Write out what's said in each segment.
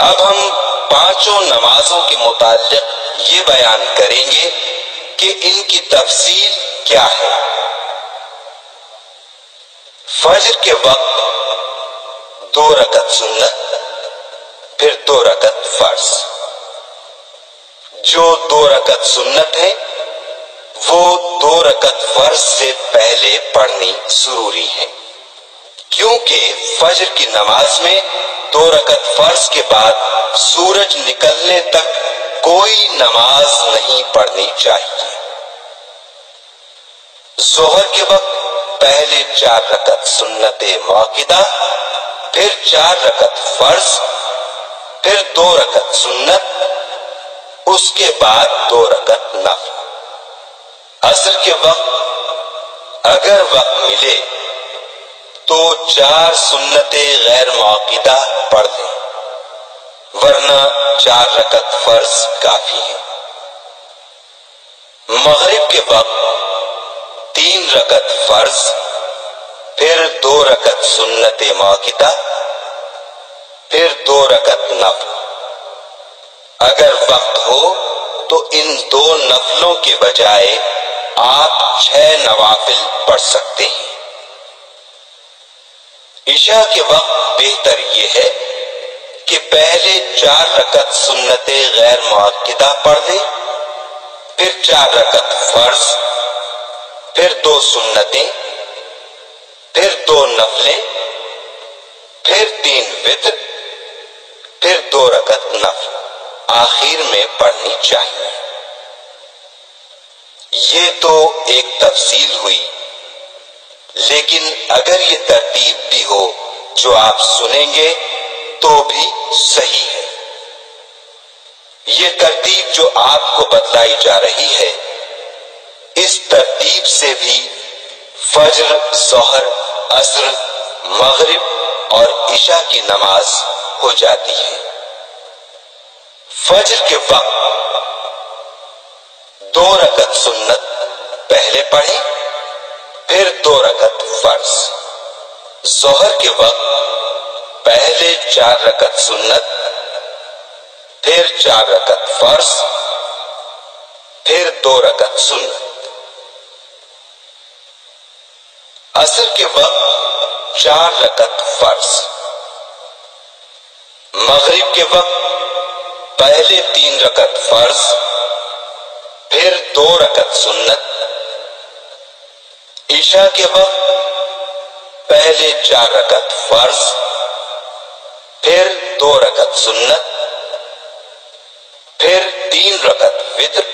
اب ہم پانچوں نمازوں کے متعلق یہ بیان کریں گے کہ ان کی تفصیل کیا ہے۔ فجر کے وقت 2 رکعت سنت، پھر 2 رکعت فرض۔ جو 2 رکعت سنت ہے وہ 2 رکعت فرض سے پہلے پڑھنی ضروری ہے، کیونکہ فجر کی نماز میں 2 رکعت فرض کے بعد سورج نکلنے تک کوئی نماز نہیں پڑھنی چاہیے۔ ظہر کے وقت پہلے 4 رکعت سنت موقدہ، پھر 4 رکعت فرض، پھر 2 رکعت سنت، اس کے بعد 2 رکعت نفل۔ عصر کے وقت اگر وقت ملے تو 4 سنتیں غیر موقدہ پڑھ لیں، ورنہ 4 رکعت فرض کافی ہے۔ مغرب کے وقت 3 رکعت فرض، پھر 2 رکعت سنت موقدہ، پھر 2 رکعت نفل۔ اگر وقت ہو تو ان 2 نفلوں کے بجائے آپ 6 نوافل پڑھ سکتے ہیں۔ عشاء کے وقت بہتر یہ ہے کہ پہلے 4 رکعت سنت غیر موقدہ پڑھ لیں، پھر 4 رکعت فرض، پھر 2 سنتیں، پھر 2 نفلیں، پھر 3 وتر، پھر 2 رکعت نفل آخر میں پڑھنی چاہیے۔ یہ تو ایک تفصیل ہوئی، لیکن اگر یہ ترتیب بھی ہو جو آپ سنیں گے تو بھی صحیح ہے۔ یہ ترتیب جو آپ کو بتلائی جا رہی ہے، اس ترتیب سے بھی فجر، ظہر، عصر، مغرب اور عشاء کی نماز ہو جاتی ہے۔ فجر کے وقت 2 رکعت سنت پہلے پڑھیں، پھر 2 رکعت فرض۔ ظہر کے وقت پہلے 4 رکعت سنت، پھر 4 رکعت فرض، پھر 2 رکعت سنت۔ عصر کے وقت 4 رکعت فرض۔ مغرب کے وقت پہلے 3 رکعت فرض، پھر 2 رکعت سنت۔ عشاء کے وقت پہلے 4 رکعت فرض، پھر 2 رکعت سنت، پھر 3 رکعت وتر۔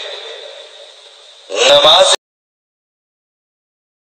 نماز